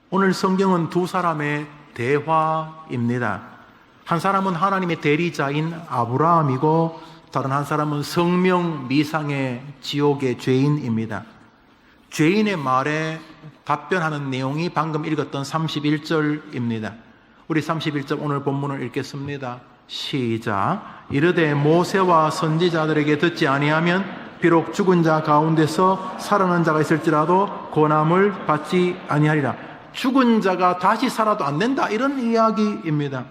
오늘 성경은 두 사람의 대화입니다. 한 사람은 하나님의 대리자인 아브라함이고 다른 한 사람은 성명미상의 지옥의 죄인입니다. 죄인의 말에 답변하는 내용이 방금 읽었던 31절입니다. 우리 31절 오늘 본문을 읽겠습니다. 시작. 이르되 모세와 선지자들에게 듣지 아니하면 비록 죽은 자 가운데서 살아난 자가 있을지라도 고난을 받지 아니하리라. 죽은 자가 다시 살아도 안 된다, 이런 이야기입니다.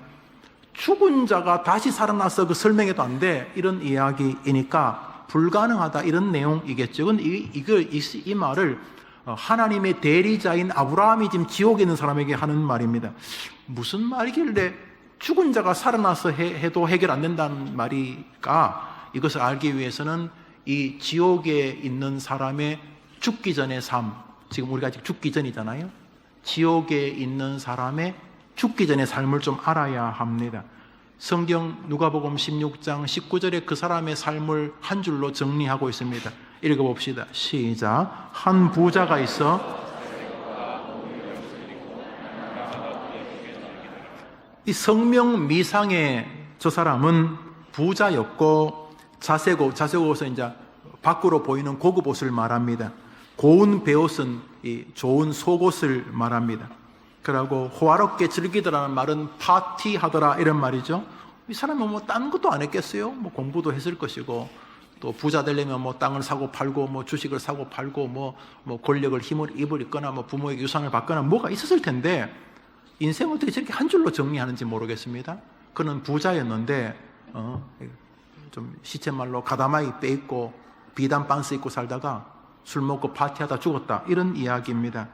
죽은 자가 다시 살아나서 그 설명해도 안 돼, 이런 이야기이니까 불가능하다, 이런 내용이겠죠. 이 말을 하나님의 대리자인 아브라함이 지금 지옥에 있는 사람에게 하는 말입니다. 무슨 말이길래 죽은 자가 살아나서 해도 해결 안 된다는 말일까? 이것을 알기 위해서는 이 지옥에 있는 사람의 죽기 전의 삶, 지금 우리가 아직 죽기 전이잖아요. 지옥에 있는 사람의 죽기 전의 삶을 좀 알아야 합니다. 성경 누가복음 16장 19절에 그 사람의 삶을 한 줄로 정리하고 있습니다. 읽어봅시다. 시작. 한 부자가 있어 이 성명미상의 저 사람은 부자였고 자세고서 이제 밖으로 보이는 고급 옷을 말합니다. 고운 베옷은 이 좋은 속옷을 말합니다. 그러고 호화롭게 즐기더라는 말은 파티하더라, 이런 말이죠. 이 사람은 뭐 딴 것도 안 했겠어요. 뭐 공부도 했을 것이고, 또 부자 되려면 뭐 땅을 사고 팔고 뭐 주식을 사고 팔고 뭐 권력을 힘을 입거나 뭐 부모에게 유산을 받거나 뭐가 있었을 텐데, 인생을 어떻게 저렇게 한 줄로 정리하는지 모르겠습니다. 그는 부자였는데 좀 시쳇말로 가다마이 빼입고 비단 반스 입고 살다가 술 먹고 파티하다 죽었다, 이런 이야기입니다.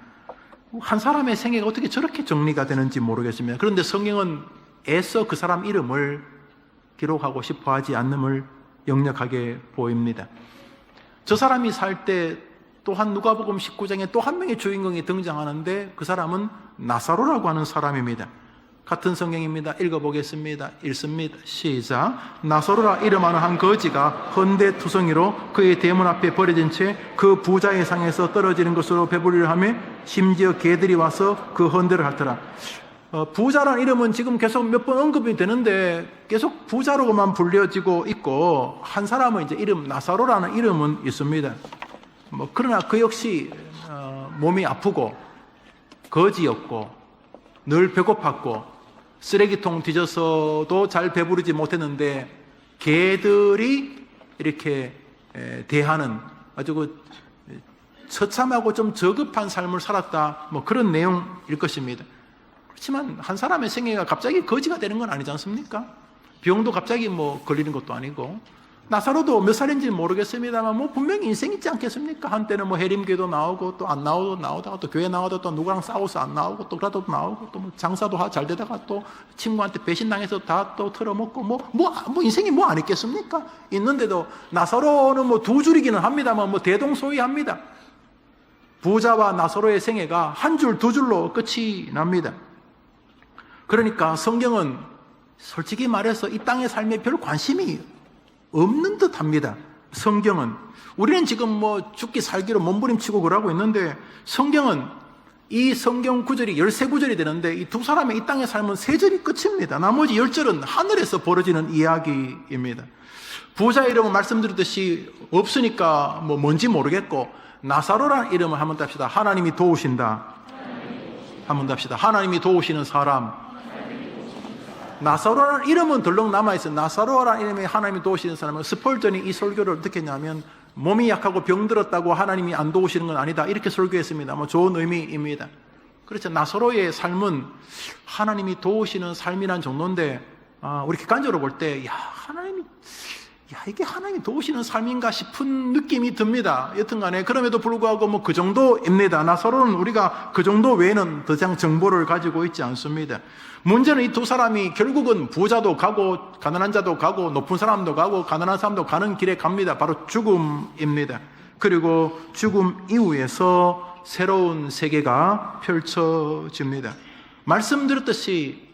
한 사람의 생애가 어떻게 저렇게 정리가 되는지 모르겠습니다. 그런데 성경은 애써 그 사람 이름을 기록하고 싶어 하지 않음을 역력하게 보입니다. 저 사람이 살 때 또한 누가복음 19장에 또 한 명의 주인공이 등장하는데 그 사람은 나사로라고 하는 사람입니다. 같은 성경입니다. 읽어보겠습니다. 읽습니다. 시작. 나사로라 이름하는 한 거지가 헌데투성이로 그의 대문 앞에 버려진 채 그 부자의 상에서 떨어지는 것으로 배부리려 하며 심지어 개들이 와서 그 헌데를 핥더라. 부자라는 이름은 지금 계속 몇 번 언급이 되는데 계속 부자로만 불려지고 있고, 한 사람은 이제 이름 나사로라는 이름은 있습니다. 그러나 그 역시 몸이 아프고 거지였고 늘 배고팠고 쓰레기통 뒤져서도 잘 배부르지 못했는데 개들이 이렇게 대하는 아주 그 처참하고 좀 저급한 삶을 살았다, 그런 내용일 것입니다. 그렇지만 한 사람의 생애가 갑자기 거지가 되는 건 아니지 않습니까? 병도 갑자기 걸리는 것도 아니고, 나사로도 몇 살인지는 모르겠습니다만 분명히 인생 있지 않겠습니까? 한때는 해림교도 나오고 또 안 나오다가 또 교회 나오다가 또 누구랑 싸워서 안 나오고 또 그러다도 나오고 또 장사도 잘 되다가 또 친구한테 배신당해서 다 또 털어먹고 인생이 안 있겠습니까? 있는데도 나사로는 두 줄이기는 합니다만 대동소이합니다. 부자와 나사로의 생애가 한 줄 두 줄로 끝이 납니다. 그러니까 성경은 솔직히 말해서 이 땅의 삶에 별 관심이 없는 듯 합니다. 성경은 우리는 지금 죽기 살기로 몸부림치고 그러고 있는데, 성경은 이 성경 구절이 13구절이 되는데 이 두 사람의 이 땅의 삶은 3절이 끝입니다. 나머지 10절은 하늘에서 벌어지는 이야기입니다. 부자 이름은 말씀드렸듯이 없으니까 뭔지 모르겠고, 나사로라는 이름을 한번 답시다. 하나님이 도우신다. 한번 답시다. 하나님이 도우시는 사람. 나사로라는 이름은 덜렁 남아있어요. 나사로라는 이름이 하나님이 도우시는 사람은 스펄전이 이 설교를 어떻게 했냐면, 몸이 약하고 병들었다고 하나님이 안 도우시는 건 아니다, 이렇게 설교했습니다. 좋은 의미입니다. 그렇죠. 나사로의 삶은 하나님이 도우시는 삶이란 정도인데, 우리 객관적으로 볼 때 이게 하나님이 도우시는 삶인가 싶은 느낌이 듭니다. 여튼간에 그럼에도 불구하고 그 정도입니다. 나사로는 우리가 그 정도 외에는 더 이상 정보를 가지고 있지 않습니다. 문제는 이 두 사람이 결국은 부자도 가고 가난한 자도 가고 높은 사람도 가고 가난한 사람도 가는 길에 갑니다. 바로 죽음입니다. 그리고 죽음 이후에서 새로운 세계가 펼쳐집니다. 말씀드렸듯이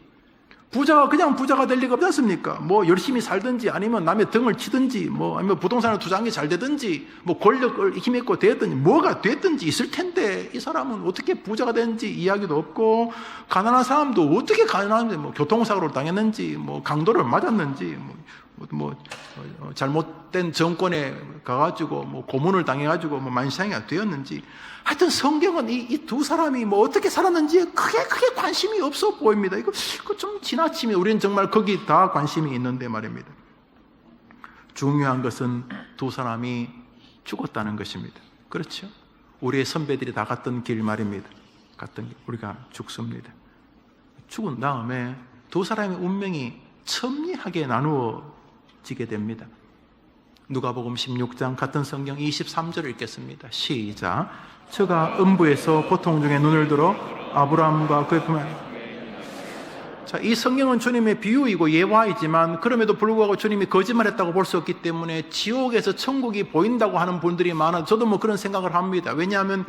부자가 그냥 부자가 될 리가 없지 않습니까? 뭐 열심히 살든지 아니면 남의 등을 치든지 뭐 아니면 부동산을 투자한 게 잘 되든지 뭐 권력을 힘있고 되었든지 뭐가 됐든지 있을 텐데 이 사람은 어떻게 부자가 되는지 이야기도 없고 가난한 사람도 어떻게 가난한지 뭐 교통사고를 당했는지 뭐 강도를 맞았는지 잘못된 정권에 가가지고 뭐 고문을 당해가지고 뭐 만신창이가 되었는지 하여튼 성경은 이 두 사람이 뭐 어떻게 살았는지에 크게 관심이 없어 보입니다. 이거 좀 지나치면 우리는 정말 거기 다 관심이 있는데 말입니다. 중요한 것은 두 사람이 죽었다는 것입니다. 그렇죠? 우리의 선배들이 다 갔던 길 말입니다. 갔던 길, 우리가 죽습니다. 죽은 다음에 두 사람의 운명이 첨예하게 나누어지게 됩니다. 누가복음 16장 같은 성경 23절을 읽겠습니다. 시작. 저가 음부에서 고통 중에 눈을 들어 아브라함과 그의 품에 자, 이 성경은 주님의 비유이고 예화이지만 그럼에도 불구하고 주님이 거짓말했다고 볼 수 없기 때문에 지옥에서 천국이 보인다고 하는 분들이 많아. 저도 뭐 그런 생각을 합니다. 왜냐하면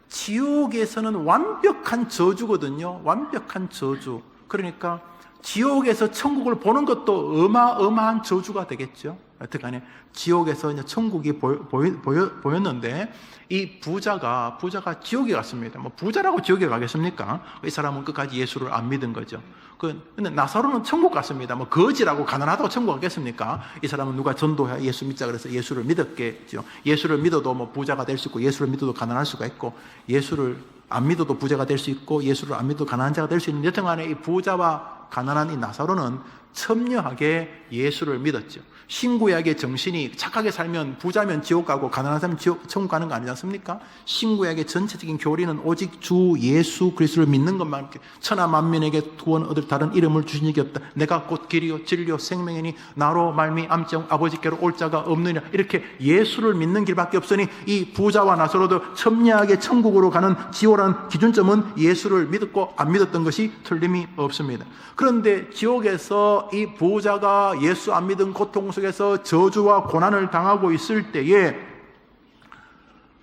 지옥에서는 완벽한 저주거든요. 완벽한 저주. 그러니까 지옥에서 천국을 보는 것도 어마어마한 저주가 되겠죠. 어떡하냐. 지옥에서 이제 천국이 보였는데 이 부자가 지옥에 갔습니다. 뭐 부자라고 지옥에 가겠습니까? 이 사람은 끝까지 예수를 안 믿은 거죠. 근데 나사로는 천국 갔습니다. 뭐 거지라고 가난하다고 천국 가겠습니까? 이 사람은 누가 전도해 예수 믿자 그래서 예수를 믿었겠죠. 예수를 믿어도 뭐 부자가 될 수 있고 예수를 믿어도 가난할 수가 있고 예수를 안 믿어도 부자가 될 수 있고 예수를 안 믿어도 가난한 자가 될 수 있는 여튼간에 이 부자와 가난한 이 나사로는 첨예하게 예수를 믿었죠. 신구약의 정신이 착하게 살면 부자면 지옥 가고 가난한 사람은 천국 가는 거 아니지 않습니까? 신구약의 전체적인 교리는 오직 주 예수 그리스도를 믿는 것만 천하 만민에게 구원 얻을 다른 이름을 주신 적이 없다. 내가 곧 길이요 진리요 생명이니 나로 말미암지 아버지께로 올 자가 없느냐. 이렇게 예수를 믿는 길밖에 없으니 이 부자와 나사로도 첨예하게 천국으로 가는 지옥이라는 기준점은 예수를 믿었고 안 믿었던 것이 틀림이 없습니다. 그런데 지옥에서 이 부자가 예수 안 믿은 고통 속에서 저주와 고난을 당하고 있을 때에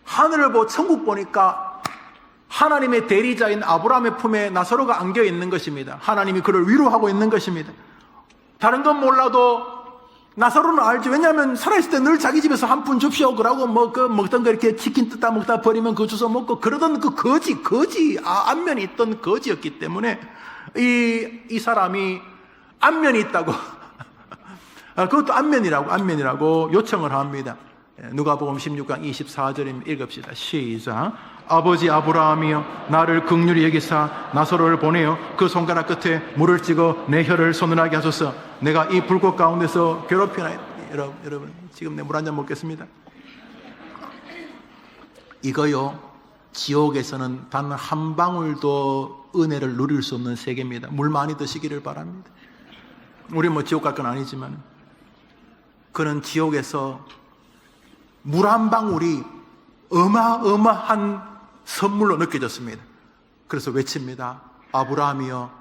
하늘을 보고 천국 보니까 하나님의 대리자인 아브라함의 품에 나사로가 안겨 있는 것입니다. 하나님이 그를 위로하고 있는 것입니다. 다른 건 몰라도 나사로는 알죠. 왜냐하면 살아있을 때 늘 자기 집에서 한 푼 줍시오 그러고 먹던 거 이렇게 치킨 뜯다 먹다 버리면 그거 주워 먹고 그러던 그 안면이 있던 거지였기 때문에 이 사람이 안면이 있다고 그것도 안면이라고 요청을 합니다. 누가복음 16장 24절입니다. 읽읍시다. 시작. 아버지 아브라함이여 나를 긍휼히 여기사 나사로를 보내어 그 손가락 끝에 물을 찍어 내 혀를 서늘하게 하소서. 내가 이 불꽃 가운데서 괴롭히나이다. 여러분 지금 내 물 한 잔 먹겠습니다. 이거요 지옥에서는 단 한 방울도 은혜를 누릴 수 없는 세계입니다. 물 많이 드시기를 바랍니다. 우리 뭐 지옥 갈 건 아니지만 그는 지옥에서 물 한 방울이 어마어마한 선물로 느껴졌습니다. 그래서 외칩니다. 아브라함이여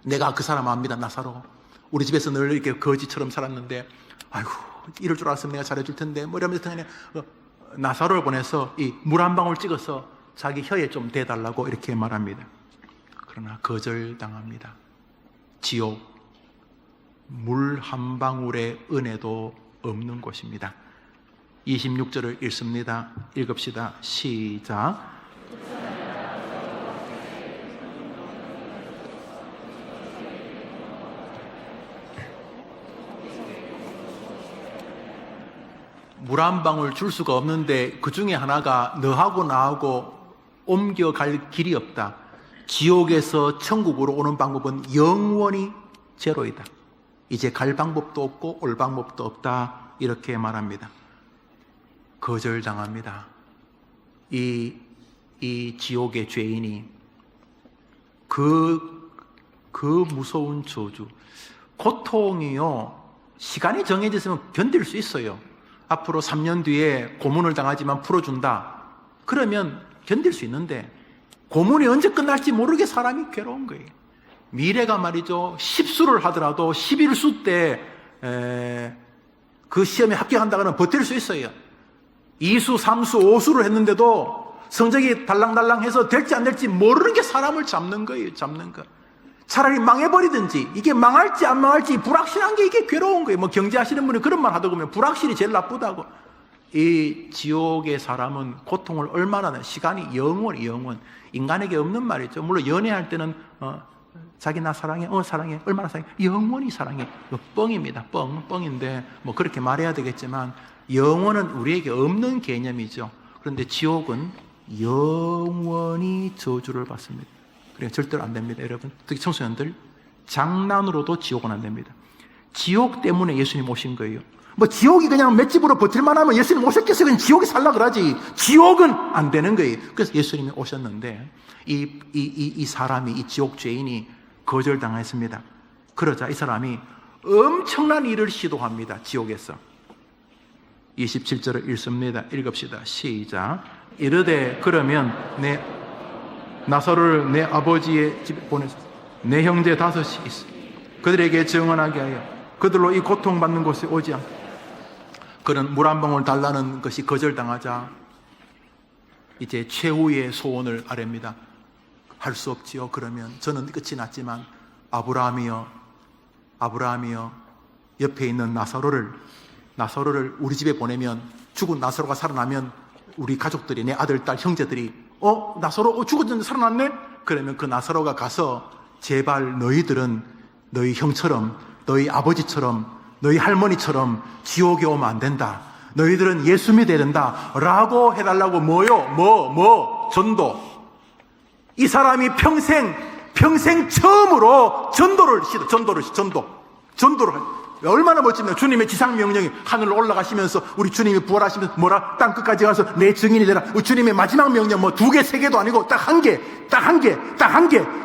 내가 그 사람 압니다. 나사로 우리 집에서 늘 이렇게 거지처럼 살았는데 아이고 이럴 줄 알았으면 내가 잘해줄 텐데 뭐 이러면서 그냥 나사로를 보내서 이 물 한 방울 찍어서 자기 혀에 좀 대달라고 이렇게 말합니다. 그러나 거절당합니다. 지옥 물 한 방울의 은혜도 없는 곳입니다. 26절을 읽습니다. 읽읍시다. 시작. 물 한 방울 줄 수가 없는데 그 중에 하나가 너하고 나하고 옮겨갈 길이 없다. 지옥에서 천국으로 오는 방법은 영원히 제로이다. 이제 갈 방법도 없고 올 방법도 없다. 이렇게 말합니다. 거절당합니다. 이 지옥의 죄인이 그 무서운 저주, 고통이요 시간이 정해졌으면 견딜 수 있어요. 앞으로 3년 뒤에 고문을 당하지만 풀어준다. 그러면 견딜 수 있는데 고문이 언제 끝날지 모르게 사람이 괴로운 거예요. 미래가 말이죠. 10수를 하더라도 11수 때 그 시험에 합격한다고는 버틸 수 있어요. 2수, 3수, 5수를 했는데도 성적이 달랑달랑해서 될지 안 될지 모르는 게 사람을 잡는 거예요. 잡는 거. 차라리 망해버리든지, 이게 망할지 안 망할지 불확실한 게 이게 괴로운 거예요. 뭐 경제하시는 분이 그런 말 하다 보면 불확실이 제일 나쁘다고. 이 지옥의 사람은 고통을 얼마나, 시간이 영원. 인간에게 없는 말이죠. 물론 연애할 때는 자기 나 사랑해, 사랑해, 얼마나 사랑해, 영원히 사랑해. 뻥입니다. 뻥인데 뭐 그렇게 말해야 되겠지만 영원은 우리에게 없는 개념이죠. 그런데 지옥은 영원히 저주를 받습니다. 그러니까 절대로 안 됩니다. 여러분, 특히 청소년들, 장난으로도 지옥은 안 됩니다. 지옥 때문에 예수님 오신 거예요. 뭐 지옥이 그냥 맷집으로 버틸만 하면 예수님 오셨겠어요? 그냥 지옥에 살라 그러지. 지옥은 안 되는 거예요. 그래서 예수님이 오셨는데 이 사람이, 이 지옥 죄인이 거절당했습니다. 그러자 이 사람이 엄청난 일을 시도합니다. 지옥에서 27절을 읽습니다. 읽읍시다. 시작. 이르되 그러면 나사로를 내 아버지의 집에 보내소서. 내 형제 5이 있어. 그들에게 증언하게 하여 그들로 이 고통받는 곳에 오지 않게. 그는 물 한 방울 달라는 것이 거절당하자 이제 최후의 소원을 아뢰입니다. 할 수 없지요. 그러면 저는 끝이 났지만 아브라함이여 옆에 있는 나사로를 우리 집에 보내면, 죽은 나사로가 살아나면 우리 가족들이, 내 아들, 딸, 형제들이 나사로 죽었는데 살아났네? 그러면 그 나사로가 가서 제발 너희들은 너희 형처럼, 너희 아버지처럼, 너희 할머니처럼 지옥에 오면 안 된다. 너희들은 예수 믿어야 된다. 라고 해달라고. 뭐요? 전도. 이 사람이 평생 처음으로 전도를 얼마나 멋집니까? 주님의 지상명령이 하늘로 올라가시면서 우리 주님이 부활하시면서 뭐라? 땅 끝까지 가서 내 증인이 되라. 주님의 마지막 명령 2개, 3개도 아니고 딱 한 개.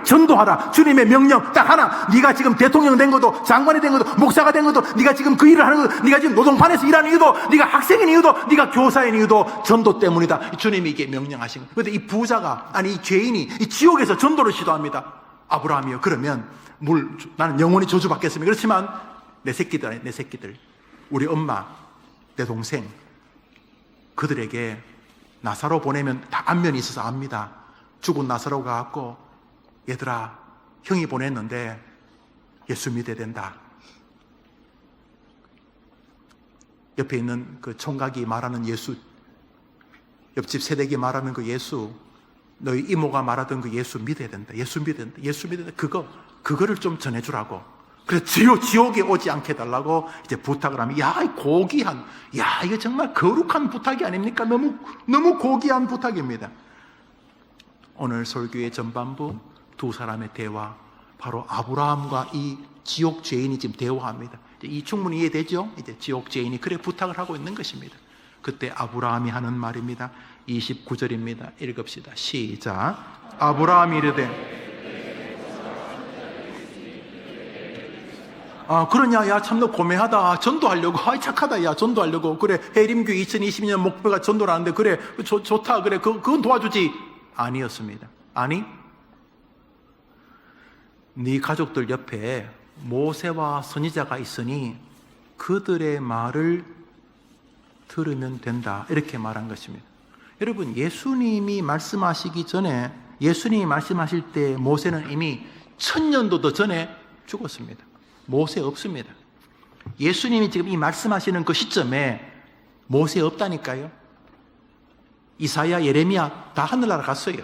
전도하라. 주님의 명령 딱 하나. 네가 지금 대통령 된 것도, 장관이 된 것도, 목사가 된 것도, 네가 지금 그 일을 하는 것도, 네가 지금 노동판에서 일하는 이유도, 네가 학생인 이유도, 네가 교사인 이유도 전도 때문이다. 주님이 이게 명령하신 거예요. 그런데 이 부자가, 이 죄인이 이 지옥에서 전도를 시도합니다. 아브라함이요. 그러면 나는 영원히 저주받겠습니다. 그렇지만 내 새끼들, 우리 엄마, 내 동생, 그들에게 나사로 보내면 다 안면이 있어서 압니다. 죽은 나사로가 갖고, 얘들아, 형이 보냈는데 예수 믿어야 된다. 옆에 있는 그 총각이 말하는 예수, 옆집 세대기 말하는 그 예수, 너희 이모가 말하던 그 예수 믿어야 된다. 예수 믿어야 된다. 그거를 좀 전해주라고. 그래서 지옥에 오지 않게 해달라고 이제 부탁을 하면, 고귀한, 이거 정말 거룩한 부탁이 아닙니까? 너무 고귀한 부탁입니다. 오늘 설교의 전반부, 두 사람의 대화, 바로 아브라함과 이 지옥 죄인이 지금 대화합니다. 이 충분히 이해되죠? 이제 지옥 죄인이 그래 부탁을 하고 있는 것입니다. 그때 아브라함이 하는 말입니다. 29절입니다. 읽읍시다. 시작. 아브라함이 이르되, 그러냐, 참 너 고매하다. 전도하려고, 착하다, 전도하려고. 그래, 해림교 2022년 목표가 전도라는데, 그래, 좋다, 그래, 그건 도와주지. 아니었습니다. 네 가족들 옆에 모세와 선지자가 있으니 그들의 말을 들으면 된다. 이렇게 말한 것입니다. 여러분, 예수님이 말씀하시기 전에, 예수님이 말씀하실 때 모세는 이미 1000년도 더 전에 죽었습니다. 모세 없습니다. 예수님이 지금 이 말씀하시는 그 시점에 모세 없다니까요. 이사야, 예레미야 다 하늘나라 갔어요.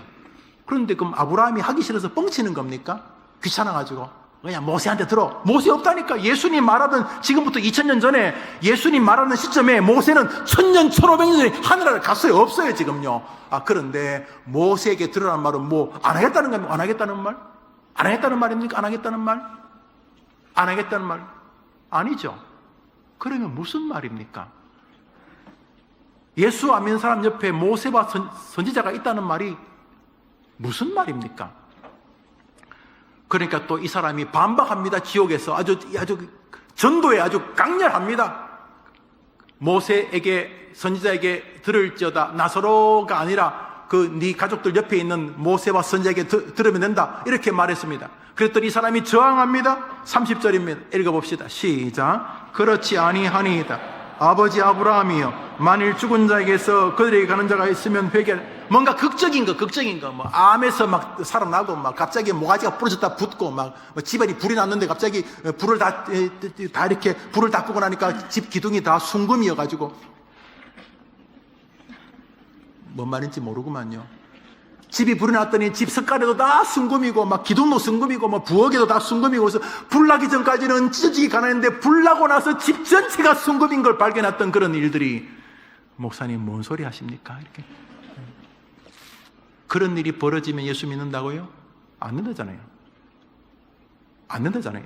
그런데 그럼 아브라함이 하기 싫어서 뻥치는 겁니까? 귀찮아가지고 그냥 모세한테 들어. 모세 없다니까. 예수님 말하던, 지금부터 2000년 전에 예수님 말하는 시점에 모세는 1000년, 1500년 전에 하늘나라 갔어요. 없어요 지금요. 그런데 모세에게 들으라는 말은 안 하겠다는 겁니까? 안 하겠다는 말? 안 하겠다는 말입니까? 안 하겠다는 말? 안 하겠다는 말? 아니죠. 그러면 무슨 말입니까? 예수 안 믿는 사람 옆에 모세와 선지자가 있다는 말이 무슨 말입니까? 그러니까 또 이 사람이 반박합니다. 지옥에서 아주 전도에 아주 강렬합니다. 모세에게, 선지자에게 들을지어다. 나사로가 아니라 네 가족들 옆에 있는 모세와 선지자에게 들으면 된다. 이렇게 말했습니다. 그랬더니 이 사람이 저항합니다. 30절입니다. 읽어봅시다. 시작. 그렇지 아니하니이다. 아버지 아브라함이여, 만일 죽은 자에게서 그들에게 가는 자가 있으면 뭔가 극적인 거, 뭐 암에서 막 살아나고, 막 갑자기 모가지가 부러졌다 붙고, 막 집안이 불이 났는데 갑자기 불을 다 이렇게 불을 다 끄고 나니까 집 기둥이 다 순금이어가지고, 뭔 말인지 모르구만요. 집이 불이 났더니 집 석가래도 다 순금이고, 막 기둥도 순금이고, 뭐 부엌에도 다 순금이고, 그래서 불 나기 전까지는 찢어지기 가난했는데 불 나고 나서 집 전체가 순금인 걸 발견했던 그런 일들이, 목사님 뭔 소리 하십니까? 이렇게. 그런 일이 벌어지면 예수 믿는다고요? 안 믿는다잖아요. 안 믿는다잖아요.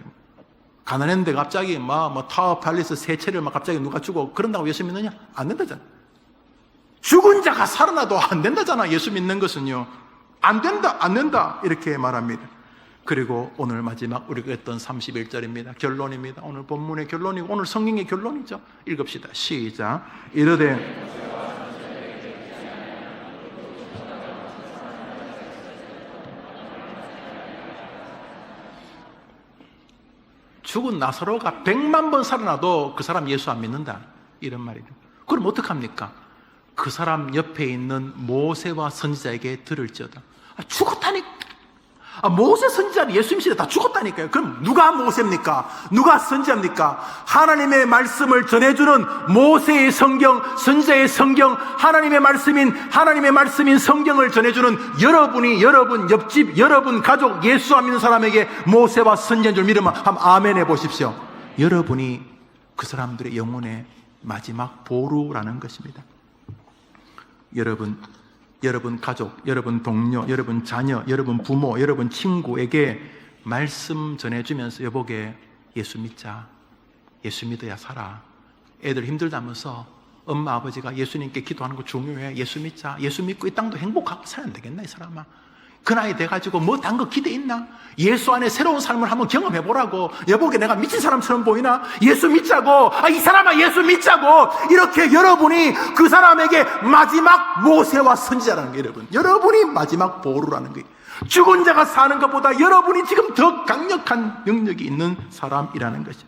가난했는데 갑자기 뭐 타워 팔리스 세 채를 막 갑자기 누가 주고 그런다고 예수 믿느냐? 안 믿는다잖아요. 죽은 자가 살아나도 안 된다잖아. 예수 믿는 것은요. 안 된다 이렇게 말합니다. 그리고 오늘 마지막 우리가 했던 31절입니다. 결론입니다. 오늘 본문의 결론이고 오늘 성경의 결론이죠. 읽읍시다. 시작. 이르되 죽은 나사로가 100만 번 살아나도 그 사람 예수 안 믿는다, 이런 말이죠. 그럼 어떡합니까? 그 사람 옆에 있는 모세와 선지자에게 들을지어다. 죽었다니까. 모세 선지자는 예수님 시대 다 죽었다니까요. 그럼 누가 모세입니까? 누가 선지자입니까? 하나님의 말씀을 전해주는 모세의 성경, 선지자의 성경, 하나님의 말씀인 성경을 전해주는 여러분 옆집, 여러분 가족, 예수 안 믿는 사람에게 모세와 선지자인 줄 믿으면 한번 아멘 해보십시오. 여러분이 그 사람들의 영혼의 마지막 보루라는 것입니다. 여러분 가족, 여러분 동료, 여러분 자녀, 여러분 부모, 여러분 친구에게 말씀 전해주면서 여보게 예수 믿자, 예수 믿어야 살아, 애들 힘들다면서 엄마 아버지가 예수님께 기도하는 거 중요해, 예수 믿자, 예수 믿고 이 땅도 행복하고 살아야 되겠나 이 사람아. 그 나이 돼가지고 뭐 딴 거 기대 있나? 예수 안에 새로운 삶을 한번 경험해보라고. 여보게 내가 미친 사람처럼 보이나? 예수 믿자고. 이 사람아 예수 믿자고. 이렇게 여러분이 그 사람에게 마지막 모세와 선지자라는 게 여러분이 마지막 보루라는 거예요. 죽은 자가 사는 것보다 여러분이 지금 더 강력한 능력이 있는 사람이라는 것이죠.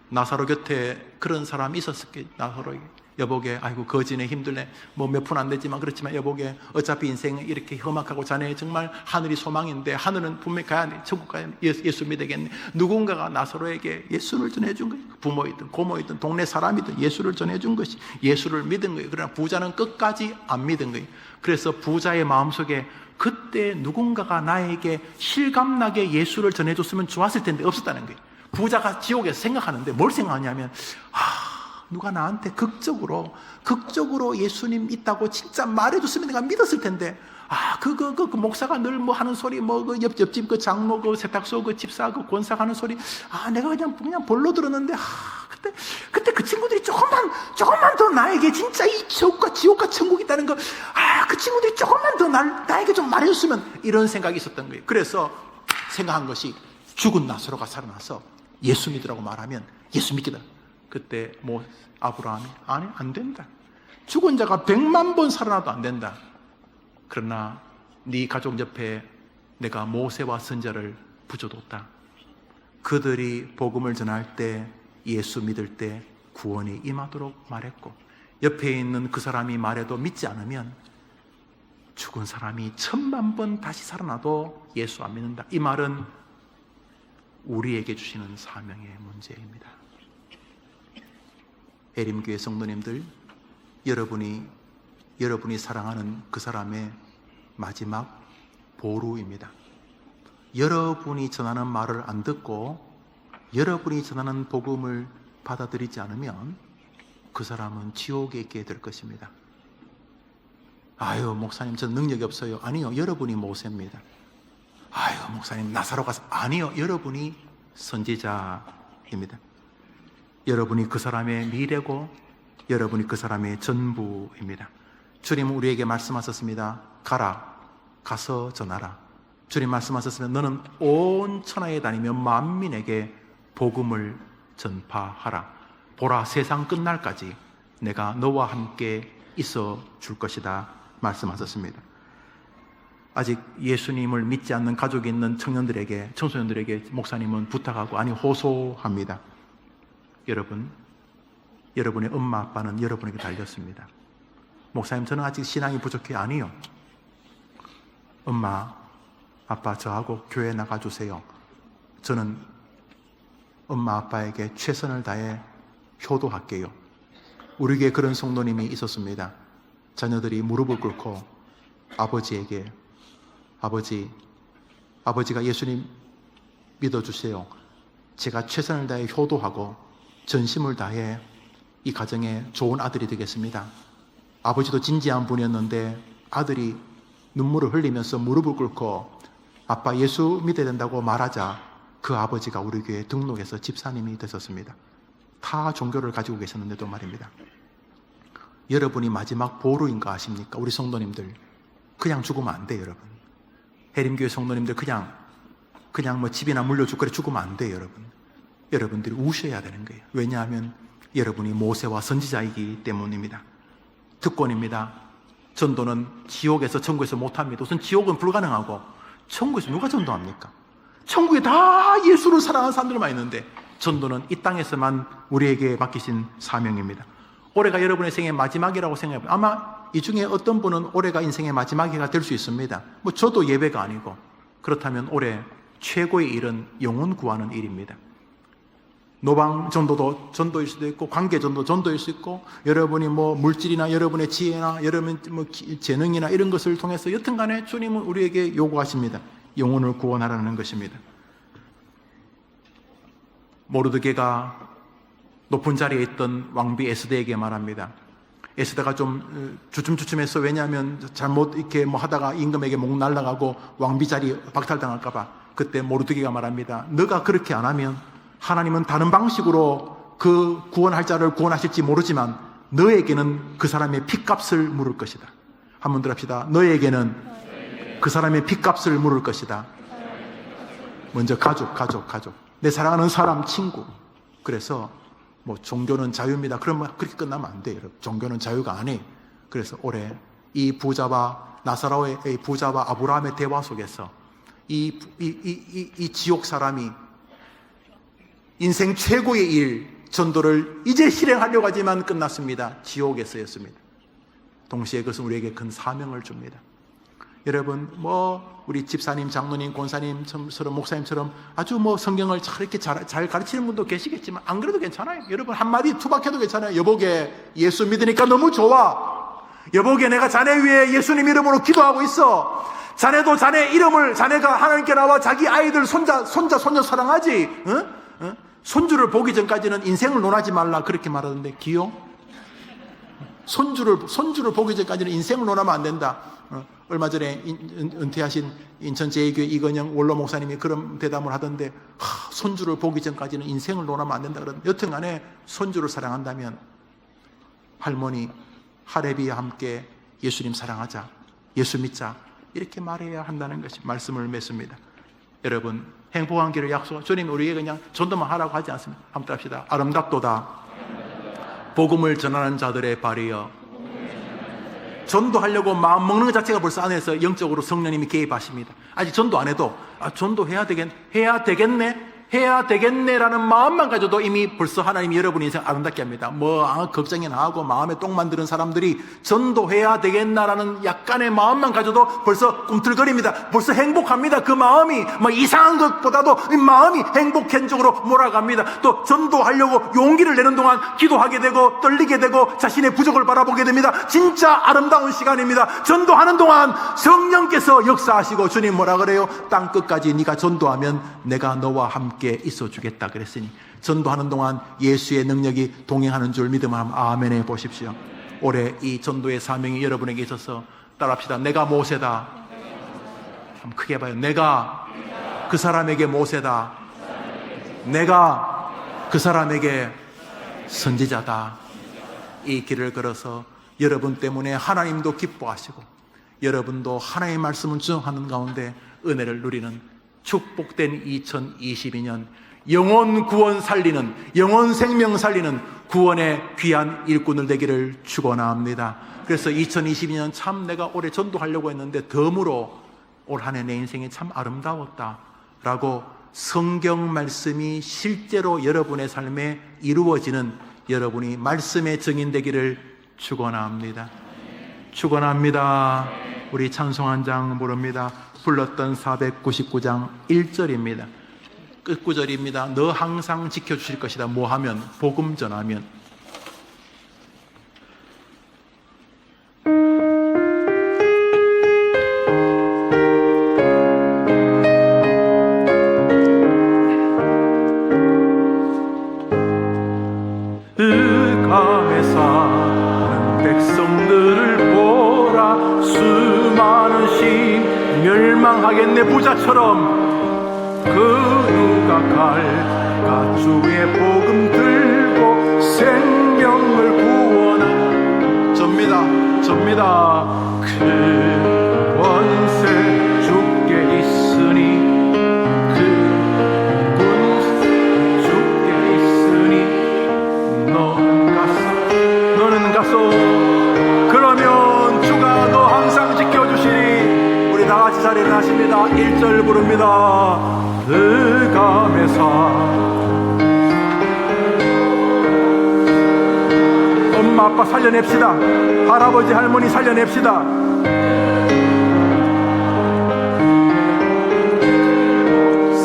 나사로 곁에 그런 사람이 있었을게. 나사로에게 여보게 아이고 거지네 힘들네 뭐 몇 푼 안 되지만 그렇지만 여보게 어차피 인생은 이렇게 험악하고 자네 정말 하늘이 소망인데 하늘은 분명히 가야 돼, 천국 가야 돼, 예수 믿어야겠네. 누군가가 나사로에게 예수를 전해준 거예요. 부모이든 고모이든 동네 사람이든 예수를 전해준 것이 예수를 믿은 거예요. 그러나 부자는 끝까지 안 믿은 거예요. 그래서 부자의 마음속에 그때 누군가가 나에게 실감나게 예수를 전해줬으면 좋았을 텐데 없었다는 거예요. 부자가 지옥에서 생각하는데 뭘 생각하냐면 누가 나한테 극적으로 예수님 있다고 진짜 말해줬으면 내가 믿었을 텐데, 그 목사가 늘 뭐 하는 소리, 그 옆집 그 장로, 그 세탁소, 그 집사, 그 권사 하는 소리, 내가 그냥 볼로 들었는데, 그때 그 친구들이 조금만 더 나에게 진짜 이 지옥과 천국이 있다는 거, 그 친구들이 조금만 더 나에게 좀 말해줬으면, 이런 생각이 있었던 거예요. 그래서 생각한 것이 죽은 나사로가 살아나서 예수 믿으라고 말하면 예수 믿기다. 그때 아브라함이 아니 안 된다. 죽은 자가 100만 번 살아나도 안 된다. 그러나 네 가족 옆에 내가 모세와 선지자를 붙여뒀다. 그들이 복음을 전할 때 예수 믿을 때 구원이 임하도록 말했고, 옆에 있는 그 사람이 말해도 믿지 않으면 죽은 사람이 1000만 번 다시 살아나도 예수 안 믿는다. 이 말은 우리에게 주시는 사명의 문제입니다. 에림교회 성도님들, 여러분이 사랑하는 그 사람의 마지막 보루입니다. 여러분이 전하는 말을 안 듣고 여러분이 전하는 복음을 받아들이지 않으면 그 사람은 지옥에 있게 될 것입니다. 목사님 전 능력이 없어요. 아니요, 여러분이 모세입니다. 목사님 나사로가 아니요, 여러분이 선지자입니다. 여러분이 그 사람의 미래고 여러분이 그 사람의 전부입니다. 주님은 우리에게 말씀하셨습니다. 가서 전하라. 주님 말씀하셨으면 너는 온 천하에 다니며 만민에게 복음을 전파하라. 보라, 세상 끝날까지 내가 너와 함께 있어 줄 것이다 말씀하셨습니다. 아직 예수님을 믿지 않는 가족이 있는 청소년들에게 목사님은 부탁하고 호소합니다. 여러분, 여러분의 엄마 아빠는 여러분에게 달렸습니다. 목사님, 저는 아직 신앙이 부족해요. 아니요. 엄마 아빠, 저하고 교회 나가주세요. 저는 엄마 아빠에게 최선을 다해 효도할게요. 우리 교회에 그런 성도님이 있었습니다. 자녀들이 무릎을 꿇고 아버지에게, 아버지가 예수님 믿어주세요. 제가 최선을 다해 효도하고 전심을 다해 이 가정에 좋은 아들이 되겠습니다. 아버지도 진지한 분이었는데 아들이 눈물을 흘리면서 무릎을 꿇고 아빠 예수 믿어야 된다고 말하자 그 아버지가 우리 교회에 등록해서 집사님이 되셨습니다. 타 종교를 가지고 계셨는데도 말입니다. 여러분이 마지막 보루인가 아십니까? 우리 성도님들 그냥 죽으면 안 돼요, 여러분. 해림교회 성도님들 그냥 뭐 집이나 물려주고 그래 죽으면 안 돼요, 여러분. 여러분들이 우셔야 되는 거예요. 왜냐하면 여러분이 모세와 선지자이기 때문입니다. 특권입니다. 전도는 지옥에서 천국에서 못합니다. 우선 지옥은 불가능하고 천국에서 누가 전도합니까? 천국에 다 예수를 사랑하는 사람들만 있는데 전도는 이 땅에서만 우리에게 맡기신 사명입니다. 올해가 여러분의 생의 마지막이라고 생각해보면 아마 이 중에 어떤 분은 올해가 인생의 마지막이가 될 수 있습니다. 뭐 저도 예배가 아니고. 그렇다면 올해 최고의 일은 영혼 구하는 일입니다. 노방 전도도 전도일 수도 있고, 관계 전도 전도일 수 있고, 여러분이 뭐 물질이나 여러분의 지혜나 여러분 뭐 재능이나 이런 것을 통해서 여튼간에 주님은 우리에게 요구하십니다. 영혼을 구원하라는 것입니다. 모르드게가 높은 자리에 있던 왕비 에스더에게 말합니다. 에스더가 좀 주춤주춤해서, 왜냐하면 잘못 이렇게 뭐 하다가 임금에게 목 날라가고 왕비 자리 박탈당할까봐. 그때 모르드게가 말합니다. 너가 그렇게 안 하면 하나님은 다른 방식으로 그 구원할 자를 구원하실지 모르지만 너에게는 그 사람의 핏값을 물을 것이다. 한번 더 합시다. 너에게는 그 사람의 핏값을 물을 것이다. 먼저 가족. 내 사랑하는 사람, 친구. 그래서 뭐 종교는 자유입니다. 그러면 그렇게 끝나면 안 돼요. 종교는 자유가 아니에요. 그래서 올해 이 부자와 나사로의 부자와 아브라함의 대화 속에서 이 지옥 사람이 인생 최고의 일, 전도를 이제 실행하려고 하지만 끝났습니다. 지옥에서였습니다. 동시에 그것은 우리에게 큰 사명을 줍니다. 여러분, 뭐 우리 집사님, 장로님, 권사님처럼, 목사님처럼 아주 뭐 성경을 이렇게 잘 가르치는 분도 계시겠지만 안 그래도 괜찮아요. 여러분 한마디 투박해도 괜찮아요. 여보게 예수 믿으니까 너무 좋아. 여보게 내가 자네 위해 예수님 이름으로 기도하고 있어. 자네도 자네 이름을, 자네가 하나님께 나와 자기 아이들 손자 손녀 사랑하지. 응? 손주를 보기 전까지는 인생을 논하지 말라 그렇게 말하던데 기요? 손주를 보기 전까지는 인생을 논하면 안 된다. 얼마 전에 은퇴하신 인천 제2교회 이건영 원로 목사님이 그런 대담을 하던데, 손주를 보기 전까지는 인생을 논하면 안 된다 그러는데, 여튼간에 손주를 사랑한다면 할머니 하레비와 함께 예수님 사랑하자, 예수 믿자, 이렇게 말해야 한다는 것이 말씀을 맺습니다. 여러분, 행복한 길을 약속하, 주님 우리에게 그냥 전도만 하라고 하지 않습니다. 한번 합시다. 아름답도다 복음을 전하는 자들의 발이여. 전도하려고 마음 먹는 것 자체가 벌써 안에서 영적으로 성령님이 개입하십니다. 아직 전도 안 해도 전도해야 되겠네라는 마음만 가져도 이미 벌써 하나님이 여러분 인생 아름답게 합니다. 걱정이나 하고 마음에 똥 만드는 사람들이 전도해야 되겠나라는 약간의 마음만 가져도 벌써 꿈틀거립니다. 벌써 행복합니다. 그 마음이 이상한 것보다도 이 마음이 행복한 쪽으로 몰아갑니다. 또 전도하려고 용기를 내는 동안 기도하게 되고 떨리게 되고 자신의 부족을 바라보게 됩니다. 진짜 아름다운 시간입니다. 전도하는 동안 성령께서 역사하시고, 주님 뭐라 그래요? 땅 끝까지 네가 전도하면 내가 너와 함께 있어 주겠다 그랬으니, 전도하는 동안 예수의 능력이 동행하는 줄 믿으면 아멘 해 보십시오. 올해 이 전도의 사명이 여러분에게 있어서 따라합시다. 내가 모세다. 한번 크게 봐요. 내가 그 사람에게 모세다. 내가 그 사람에게 선지자다. 이 길을 걸어서 여러분 때문에 하나님도 기뻐하시고 여러분도 하나님의 말씀을 증언하는 가운데 은혜를 누리는 축복된 2022년, 영혼 구원 살리는, 영혼 생명 살리는 구원의 귀한 일꾼을 되기를 축원합니다. 그래서 2022년 참 내가 올해 전도하려고 했는데 덤으로 올 한 해 내 인생이 참 아름다웠다라고 성경 말씀이 실제로 여러분의 삶에 이루어지는 여러분이 말씀의 증인되기를 축원합니다. 축원합니다. 우리 찬송 한 장 부릅니다. 불렀던 499장 1절입니다. 끝구절입니다. 너 항상 지켜주실 것이다. 뭐 하면? 복음 전하면. 흑암에 사는 백성들을 보라. 수많은 심 멸망하겠네. 부자처럼 그 누가 갈까. 주의 복음 들고 생명을 구원하. 접니다. 그 권세 주께 있으니, 그 군 주께 있으니 너는 가소. 그러면 주가 너 항상 지켜주시니. 우리 다같이 자리를 하십니다. 1절 부릅니다. 흑암에서 엄마 아빠 살려냅시다. 할아버지 할머니 살려냅시다.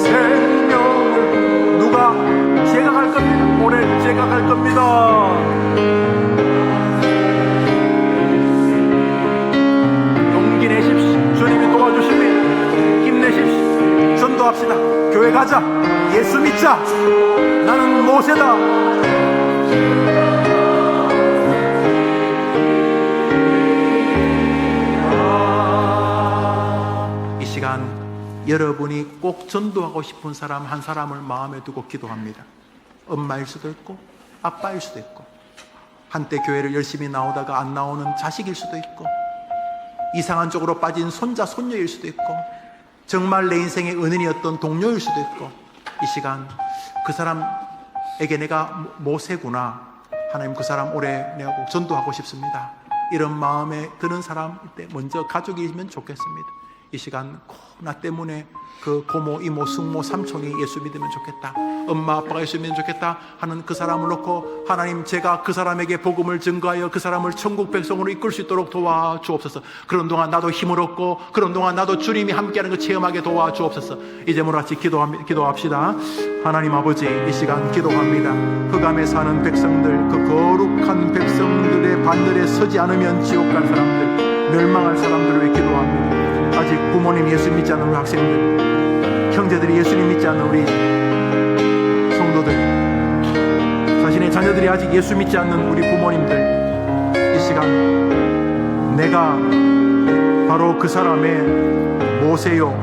생명을 누가? 제가 갈 겁니다. 올해 제가 갈 겁니다. 용기 내십시오. 주님이 도와주시니 힘내십시오. 전도합시다. 교회 가자. 예수 믿자. 나는 모세다. 이 시간 여러분이 꼭 전도하고 싶은 사람 한 사람을 마음에 두고 기도합니다. 엄마일 수도 있고 아빠일 수도 있고, 한때 교회를 열심히 나오다가 안 나오는 자식일 수도 있고, 이상한 쪽으로 빠진 손자 손녀일 수도 있고, 정말 내 인생의 은인이었던 동료일 수도 있고, 이 시간 그 사람에게 내가 모세구나. 하나님, 그 사람 올해 내가 꼭 전도하고 싶습니다. 이런 마음에 드는 사람 때 먼저 가족이면 좋겠습니다. 이 시간 꼭 나 때문에 그 고모, 이모, 숙모, 삼촌이 예수 믿으면 좋겠다, 엄마, 아빠가 예수 믿으면 좋겠다 하는 그 사람을 놓고, 하나님, 제가 그 사람에게 복음을 증거하여 그 사람을 천국 백성으로 이끌 수 있도록 도와주옵소서. 그런 동안 나도 힘을 얻고, 그런 동안 나도 주님이 함께하는 거 체험하게 도와주옵소서. 이제 같이 기도합시다. 하나님 아버지, 이 시간 기도합니다. 흑암에 사는 백성들, 그 거룩한 백성들의 반열에 서지 않으면 지옥 갈 사람들, 멸망할 사람들을 위해 기도합니다. 아직 부모님 예수 믿지 않는 우리 학생들, 형제들이 예수님 믿지 않는 우리 성도들, 자신의 자녀들이 아직 예수 믿지 않는 우리 부모님들, 이 시간 내가 바로 그 사람의 모세요,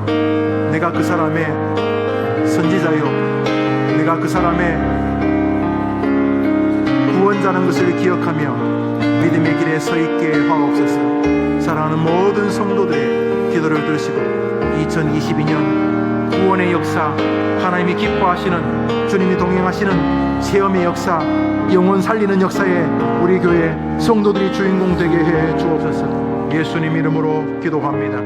내가 그 사람의 선지자요, 내가 그 사람의 구원자는 것을 기억하며 믿음의 길에 서 있게 하옵소서. 사랑하는 모든 성도들의 기도를 들으시고 2022년 구원의 역사, 하나님이 기뻐하시는, 주님이 동행하시는 체험의 역사, 영혼 살리는 역사에 우리 교회 성도들이 주인공 되게 해 주옵소서. 예수님 이름으로 기도합니다.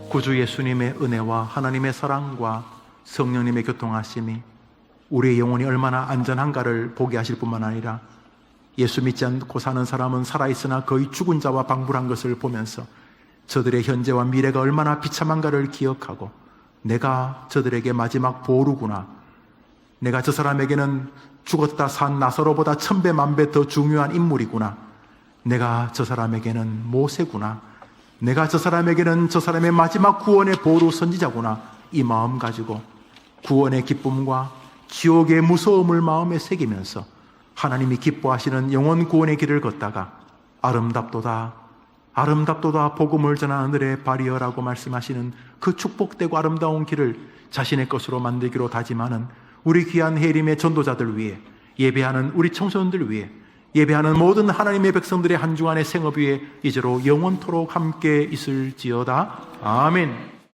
구주 예수님의 은혜와 하나님의 사랑과 성령님의 교통하심이 우리의 영혼이 얼마나 안전한가를 보게 하실 뿐만 아니라, 예수 믿지 않고 사는 사람은 살아있으나 거의 죽은 자와 방불한 것을 보면서 저들의 현재와 미래가 얼마나 비참한가를 기억하고, 내가 저들에게 마지막 보루구나, 내가 저 사람에게는 죽었다 산 나사로보다 1000배 만배 더 중요한 인물이구나, 내가 저 사람에게는 모세구나, 내가 저 사람에게는 저 사람의 마지막 구원의 보루 선지자구나, 이 마음 가지고 구원의 기쁨과 지옥의 무서움을 마음에 새기면서 하나님이 기뻐하시는 영혼 구원의 길을 걷다가 아름답도다, 아름답도다 복음을 전하는 들의 발이여라고 말씀하시는 그 축복되고 아름다운 길을 자신의 것으로 만들기로 다짐하는 우리 귀한 해림의 전도자들 위해, 예배하는 우리 청소년들 위해, 예배하는 모든 하나님의 백성들의 한 주간의 생업 위에 이제로 영원토록 함께 있을지어다. 아멘.